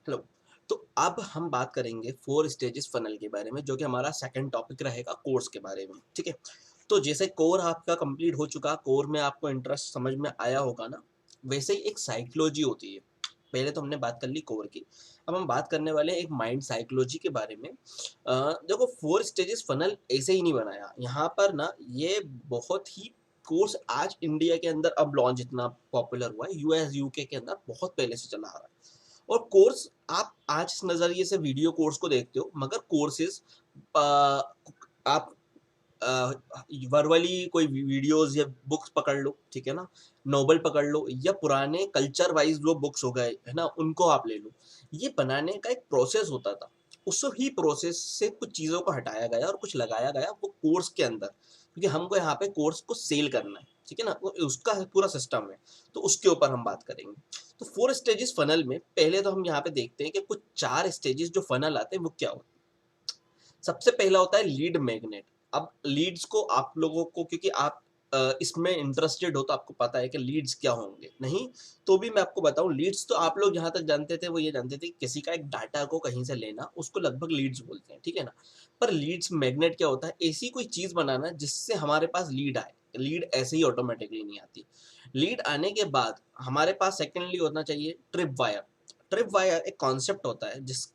Hello. तो अब हम बात करेंगे 4 स्टेजेस फनल के बारे में, जो कि हमारा सेकंड टॉपिक रहेगा कोर्स के बारे में, ठीक है? तो जैसे कोर आपका कंप्लीट हो चुका, कोर में आपको इंटरेस्ट समझ में आया होगा ना, वैसे ही एक साइकोलॉजी होती है। पहले तो हमने बात कर ली कोर की, अब हम बात करने वाले हैं एक माइंड साइकोलॉजी के बारे में। देखो 4 स्टेजेस फनल ऐसे ही नहीं बनाया, यहाँ पर ना ये बहुत ही कोर्स आज इंडिया के अंदर अब लॉन्च इतना पॉपुलर हुआ है, यूएस यूके के अंदर बहुत पहले से चला आ रहा है। और कोर्स आप आज इस नज़रिए से वीडियो कोर्स को देखते हो, मगर कोर्सेज आप वर्बली कोई वीडियोस या बुक्स पकड़ लो, ठीक है ना, नोवेल पकड़ लो, या पुराने कल्चर वाइज जो बुक्स हो गए है ना, उनको आप ले लो। ये बनाने का एक प्रोसेस होता था, उस ही प्रोसेस से कुछ चीज़ों को हटाया गया और कुछ लगाया गया वो कोर्स के अंदर, क्योंकि हमको यहाँ पे कोर्स को सेल करना है, ठीक है ना, वो उसका पूरा सिस्टम है। तो उसके ऊपर हम बात करेंगे। तो 4 स्टेजेस फनल में पहले तो हम यहाँ पे देखते हैं कि कुछ 4 स्टेजेस जो फनल आते हैं वो क्या होते हैं। सबसे पहला होता है लीड मैग्नेट। अब लीड्स को आप लोगों को, क्योंकि आप इसमें इंटरेस्टेड हो तो आपको पता है कि लीड्स क्या होंगे, नहीं तो भी मैं आपको बताऊं, लीड्स तो आप लोग जहां तक जानते थे वो ये जानते थे कि किसी का एक डाटा को कहीं से लेना, उसको लगभग लीड्स बोलते हैं, ठीक है ना। पर लीड्स मैग्नेट क्या होता है, ऐसी कोई चीज बनाना जिससे हमारे पास लीड आए। लीड ऐसे ही ऑटोमेटिकली नहीं आती। लीड आने के बाद हमारे पास सेकेंडली होना चाहिए ट्रिप वायर। ट्रिप वायर एक कॉन्सेप्ट होता है, जिस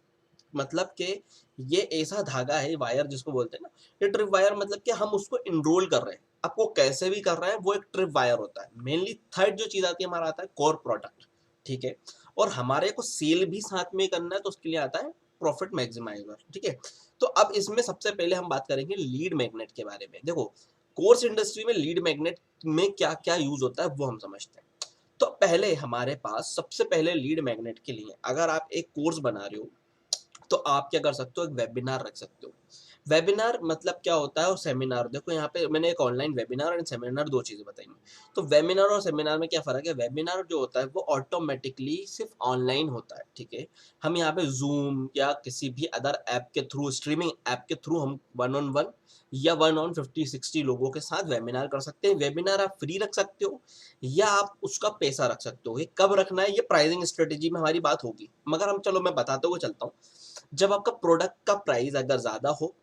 मतलब कि ये ऐसा धागा है, वायर जिसको बोलते हैं ना, ये ट्रिप वायर मतलब कि हम उसको इनरोल कर रहे हैं, अब वो कैसे भी कर रहे हैं, वो एक ट्रिप वायर होता है। मेनली थर्ड जो चीज आती है हमारा आता है कोर प्रोडक्ट, ठीक है। और हमारे को सेल भी साथ में करना है, तो उसके लिए आता है प्रॉफिट मैक्सिमाइजर, ठीक है। तो अब इसमें सबसे पहले हम बात करेंगे लीड मैग्नेट के बारे में। देखो कोर्स इंडस्ट्री में लीड मैग्नेट में क्या क्या यूज होता है वो हम समझते हैं। तो पहले हमारे पास सबसे पहले लीड मैग्नेट के लिए, अगर आप एक कोर्स बना रहे हो तो आप क्या कर सकते हो, एक वेबिनार रख सकते हो। वेबिनार मतलब क्या होता है, और सेमिनार, देखो यहाँ पे मैंने एक ऑनलाइन वेबिनार एंड सेमिनार दो चीजें बताई हैं। तो वेबिनार और सेमिनार में क्या फर्क है, वेबिनार जो होता है वो ऑटोमेटिकली सिर्फ ऑनलाइन होता है, ठीक है। हम यहाँ पे जूम या किसी भी अदर ऐप के थ्रू, स्ट्रीमिंग ऐप के थ्रू हम 1 on 1 या 1 on 50 60 लोगों के साथ वेबिनार कर सकते हैं। वेबिनार आप फ्री रख सकते हो या आप उसका पैसा रख सकते हो। ये कब रखना है, ये प्राइसिंग स्ट्रेटेजी में हमारी बात होगी, मगर हम चलो मैं बताते हुए चलता हूँ। जब आपका प्रोडक्ट का प्राइस अगर ज़्यादा हो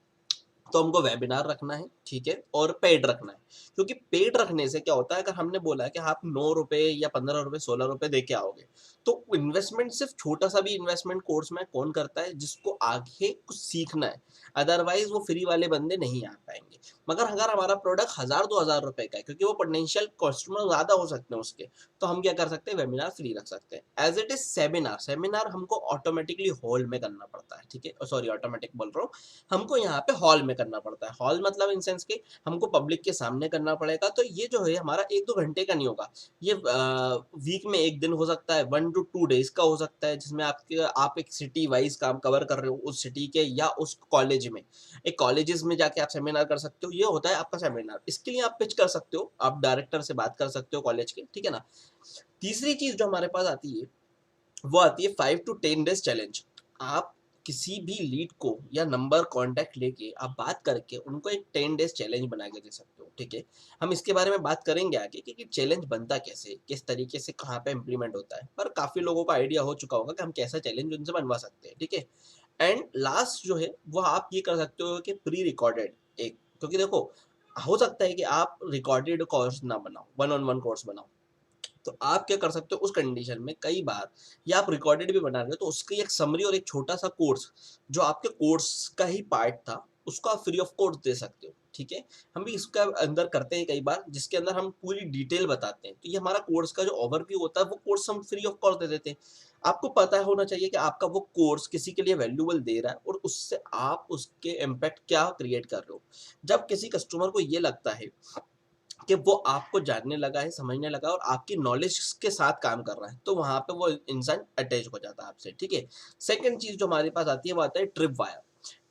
तो हमको वेबिनार रखना है, ठीक है, और पेड रखना है। क्योंकि पेड रखने से क्या होता है, अगर हमने बोला है कि आप 9 रुपए या 15 रुपए 16 रुपए दे के आओगे, तो इन्वेस्टमेंट सिर्फ छोटा सा भी इन्वेस्टमेंट कोर्स में कौन करता है, जिसको आगे कुछ सीखना है। अदरवाइज वो फ्री वाले बंदे नहीं आ पाएंगे। मगर अगर हमारा प्रोडक्ट 1000 2000 रुपए का है, क्योंकि वो पोटेंशियल कस्टमर ज़्यादा हो सकते हैं उसके, तो हम क्या कर सकते हैं, वेबिनार फ्री रख सकते हैं। As it is seminar, seminar हमको ऑटोमेटिकली हॉल में करना पड़ता है, ठीक है, सॉरी ऑटोमेटिक बोल रहा हूँ, हमको यहाँ पे हॉल में करना पड़ता है। हॉल मतलब इन सेंस के हमको पब्लिक के सामने करना पड़ेगा। तो ये जो है हमारा 1 2 घंटे का नहीं होगा, ये वीक में एक दिन हो सकता है, 1 to 2 days का हो सकता है, जिसमें आप एक सिटी वाइज काम कवर कर रहे हो, उस सिटी के या उस कॉलेज में, एक कॉलेजेस में जाके आप सेमिनार कर सकते हो। ये होता है आपका सेमिनार। इसके लिए आप पिच कर सकते हो, आप डायरेक्टर से बात कर सकते हो कॉलेज के, ठीक है ना। तीसरी चीज जो हमारे पास आती है वो आती है 5 to 10 days चैलेंज। आप किसी भी लीड को या नंबर कांटेक्ट लेके आप बात करके उनको एक 10 days चैलेंज बना के दे सकते हो, ठीक है। हम इसके बारे में बात करेंगे आगे कि चैलेंज बनता कैसे, किस तरीके से, कहाँ पे इम्प्लीमेंट होता है, पर काफी लोगों को आइडिया हो चुका होगा कि हम कैसा चैलेंज उनसे बनवा सकते हैं, ठीक है। एंड लास्ट जो है वो आप ये कर सकते हो कि प्री रिकॉर्डेड एक, क्योंकि देखो हो सकता है कि आप रिकॉर्डेड कोर्स ना बनाओ, 1 on 1 कोर्स बनाओ, तो आप क्या कर सकते हो उस कंडीशन में, कई बार या आप रिकॉर्डेड भी बना रहे हो तो उसकी एक समरी और एक छोटा सा कोर्स जो आपके कोर्स का ही पार्ट था, उसको आप फ्री ऑफ कॉस्ट दे सकते हो, ठीक है। हम भी इसका अंदर करते हैं कई बार, जिसके अंदर हम पूरी डिटेल बताते हैं। तो ये हमारा कोर्स का जो ओवरव्यू होता है वो कोर्स हम फ्री ऑफ कॉस्ट दे देते हैं। आपको पता होना चाहिए कि आपका वो कोर्स किसी के लिए वैल्यूबल दे रहा है और उससे आप उसके इम्पैक्ट क्या क्रिएट कर रहे हो। जब किसी कस्टमर को ये लगता है कि वो आपको जानने लगा है, समझने लगा और आपकी नॉलेज के साथ काम कर रहा है, तो वहाँ पे वो इंसान अटैच हो जाता है आपसे, ठीक है। सेकंड चीज जो हमारे पास आती है वो आता है ट्रिप वायर।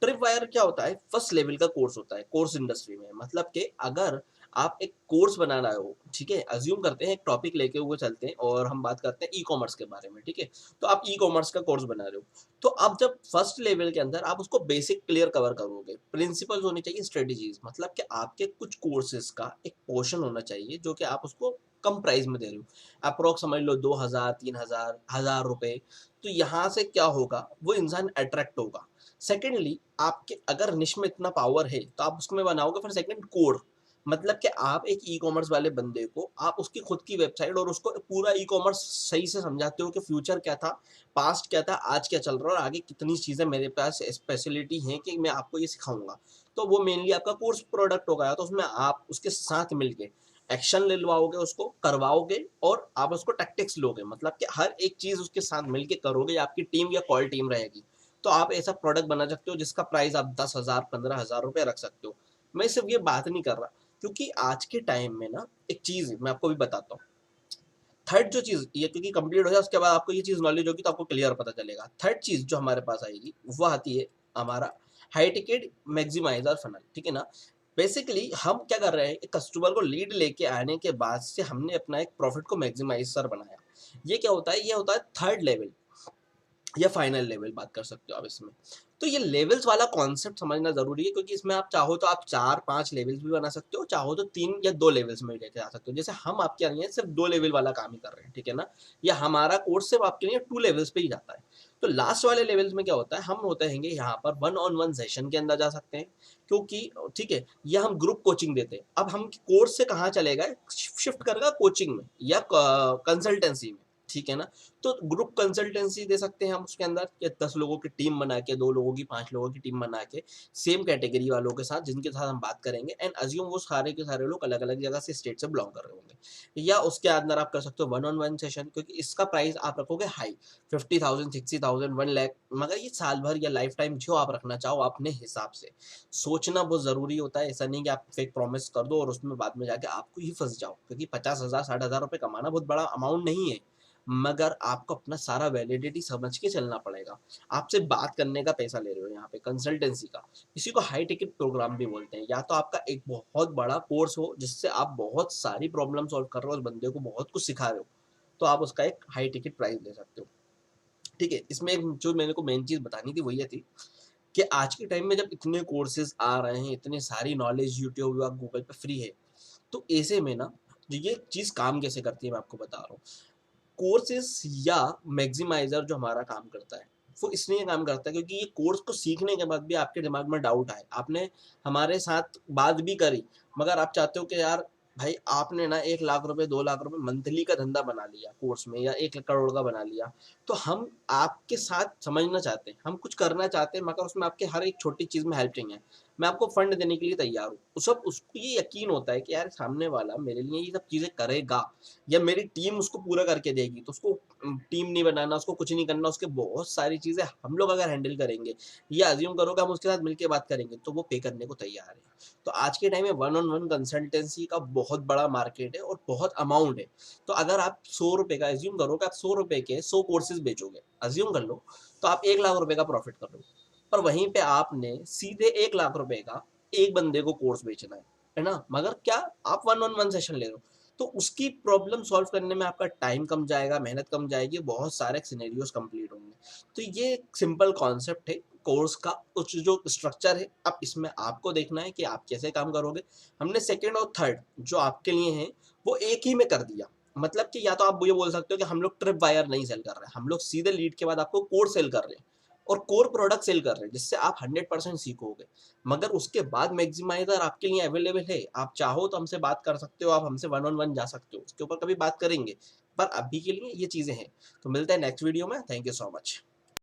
ट्रिप वायर क्या होता है, फर्स्ट लेवल का कोर्स होता है कोर्स इंडस्ट्री में। मतलब कि अगर आप एक कोर्स बना रहे हो, ठीक है, अज्यूम करते हैं एक टॉपिक लेके हुए चलते हैं और हम बात करते हैं ई कॉमर्स के बारे में, ठीक है। तो आप ई कॉमर्स का कोर्स बना रहे हो, तो आप जब फर्स्ट लेवल के अंदर आप उसको बेसिक क्लियर कवर करोगे, प्रिंसिपल्स होनी चाहिए, स्ट्रेटेजीज, मतलब कि आपके कुछ कोर्सेज का एक पोर्शन होना चाहिए जो कि आप उसको कम प्राइस में दे रहे हो, अप्रोक्स समझ लो 2000 3000 1000 रुपए। तो यहाँ से क्या होगा, वो इंसान अट्रैक्ट होगा। सेकेंडली, आपके अगर निश में इतना पावर है तो आप उसमें बनाओगे फिर सेकंड कोर, मतलब कि आप एक ई कॉमर्स वाले बंदे को आप उसकी खुद की वेबसाइट और उसको पूरा ई कॉमर्स सही से समझाते हो कि फ्यूचर क्या था, पास्ट क्या था, आज क्या चल रहा है और आगे कितनी चीज़ें मेरे पास स्पेशलिटी हैं कि मैं आपको ये सिखाऊंगा। तो वो मेनली आपका कोर्स प्रोडक्ट होगा, तो उसमें आप उसके साथ मिलके एक्शन ले लवाओगे, उसको करवाओगे और आप उसको टैक्टिक्स लोगे, मतलब कि हर एक चीज़ उसके साथ मिलके करोगे, आपकी टीम या कॉल टीम रहेगी। तो आप ऐसा प्रोडक्ट बना सकते हो जिसका प्राइस आप 10,000 15,000 रुपये रख सकते हो। मैं सिर्फ ये बात नहीं कर रहा, क्योंकि आज के टाइम में ना एक चीज़ मैं आपको भी बताता हूँ। थर्ड जो चीज़ ये क्योंकि कंप्लीट हो जाए उसके बाद आपको ये चीज़ नॉलेज होगी तो आपको क्लियर पता चलेगा। थर्ड चीज़ जो हमारे पास आएगी वो आती है हमारा हाई टिकट मैक्सिमाइजर फनल, ठीक है ना। बेसिकली हम क्या कर रहे हैं, एक कस्टमर को लीड लेके आने के बाद से हमने अपना एक प्रॉफिट को मैक्सिमाइजर बनाया। ये क्या होता है, ये होता है थर्ड लेवल या फाइनल लेवल बात कर सकते हो आप इसमें। तो ये लेवल्स वाला कॉन्सेप्ट समझना जरूरी है, क्योंकि इसमें आप चाहो तो आप 4 5 लेवल्स भी बना सकते हो, चाहो तो 3 या 2 लेवल्स में लेके आ सकते हो। जैसे हम आपके लिए सिर्फ 2 लेवल वाला काम ही कर रहे हैं, ठीक है ना, या हमारा कोर्स सिर्फ आपके लिए 2 लेवल्स पे ही जाता है। तो लास्ट वाले लेवल्स में क्या होता है, हम होते हैं यहाँ पर 1-on-1 सेशन के अंदर जा सकते हैं, क्योंकि ठीक है, या हम ग्रुप कोचिंग देते हैं। अब हम कोर्स से कहाँ चलेगा, शिफ्ट करेगा कोचिंग में या कंसल्टेंसी में, ठीक है ना। तो ग्रुप कंसल्टेंसी दे सकते हैं हम उसके अंदर, या 10 लोगों की टीम बना के, 2 लोगों की 5 लोगों की टीम बना के, सेम कैटेगरी वालों के साथ जिनके साथ हम बात करेंगे, एंड अज्यूम वो सारे के सारे लोग अलग अलग जगह से स्टेट से बिलोंग कर रहे होंगे। या उसके अंदर आप कर सकते हो 1-on-1 सेशन, क्योंकि इसका प्राइस आप रखोगे हाई 50,000 60,000 1 लाख, मगर ये साल भर या लाइफ टाइम जो आप रखना चाहो अपने हिसाब से। सोचना बहुत ज़रूरी होता है, ऐसा नहीं कि आप फेक प्रॉमिस कर दो और उसमें बाद में जाके आपको ही फंस जाओ, क्योंकि 50,000 60,000 रुपये कमाना बहुत बड़ा अमाउंट नहीं है, मगर आपको अपना सारा वैलिडिटी समझ के चलना पड़ेगा। आपसे बात करने का पैसा ले रहे हो यहाँ पे कंसल्टेंसी का, इसी को हाई टिकट प्रोग्राम भी बोलते हैं। या तो आपका एक बहुत बड़ा कोर्स हो जिससे आप बहुत सारी प्रॉब्लम सॉल्व कर रहे हो, उस बंदे को बहुत कुछ सिखा रहे हो, तो आप उसका एक हाई टिकट प्राइस ले सकते हो, ठीक है। इसमें जो मेरे को मेन चीज़ बतानी थी वो ये थी कि आज के टाइम में जब इतने कोर्सेज आ रहे हैं, इतनी सारी नॉलेज यूट्यूब या गूगल पे फ्री है, तो ऐसे में ना जो ये चीज़ काम कैसे करती है मैं आपको बता रहा हूँ। कोर्सेस या मैक्सिमाइजर जो हमारा काम करता है, वो इसलिए काम करता है क्योंकि ये कोर्स को सीखने के बाद भी आपके दिमाग में डाउट आए, आपने हमारे साथ बात भी करी, मगर आप चाहते हो कि यार भाई आपने ना 1 लाख रुपए 2 लाख रुपए मंथली का धंधा बना लिया कोर्स में, या 1 करोड़ का बना लिया, तो हम आपके साथ समझना चाहते हैं, हम कुछ करना चाहते हैं, मगर उसमें आपके हर एक छोटी चीज़ में हेल्प चाहिए। मैं आपको फंड देने के लिए तैयार हूँ, सब उसको ये यकीन होता है कि यार सामने वाला मेरे लिए ये सब चीज़ें करेगा, या मेरी टीम उसको पूरा करके देगी। तो उसको टीम नहीं बनाना, उसको कुछ नहीं करना, उसके बहुत सारी चीज़ें हम लोग अगर हैंडल करेंगे, या अज्यूम करो कि हम उसके साथ मिलकर बात करेंगे, तो वो पे करने को तैयार है। तो आज के टाइम में 1-on-1 कंसल्टेंसी का बहुत बड़ा मार्केट है और बहुत अमाउंट है। तो अगर आप 100 रुपये का अज्यूम करो कि आप 100 रुपये के 100 कोर्सेज बेचोगे, अज्यूम कर लो, तो आप 1 लाख रुपए का प्रॉफिट कर लो। पर वहीं पे आपने सीधे 1 लाख रुपए का एक बंदे को कोर्स बेचना है ना, मगर क्या आप 1-on-1 सेशन ले रहे हो, तो उसकी प्रॉब्लम सॉल्व करने में आपका टाइम कम जाएगा, मेहनत कम जाएगी, बहुत सारे सिनेरियोज कंप्लीट होंगे। तो ये सिंपल कॉन्सेप्ट है कोर्स का, कुछ जो स्ट्रक्चर है, अब इसमें आपको देखना है कि आप कैसे काम करोगे। हमने सेकंड और थर्ड जो आपके लिए हैं वो एक ही में कर दिया, मतलब कि या तो आप ये बोल सकते हो कि हम लोग ट्रिप वायर नहीं सेल कर रहे हैं, हम लोग सीधे लीड के बाद आपको कोर्स सेल कर रहे हैं और कोर प्रोडक्ट सेल कर रहे हैं जिससे आप 100% सीखोगे। मगर उसके बाद मैक्सिमाइजर आपके लिए अवेलेबल है, आप चाहो तो हमसे बात कर सकते हो, आप हमसे 1-on-1 जा सकते हो, उसके ऊपर कभी बात करेंगे। पर अभी के लिए ये चीज़ें हैं। तो मिलते हैं नेक्स्ट वीडियो में, थैंक यू सो मच।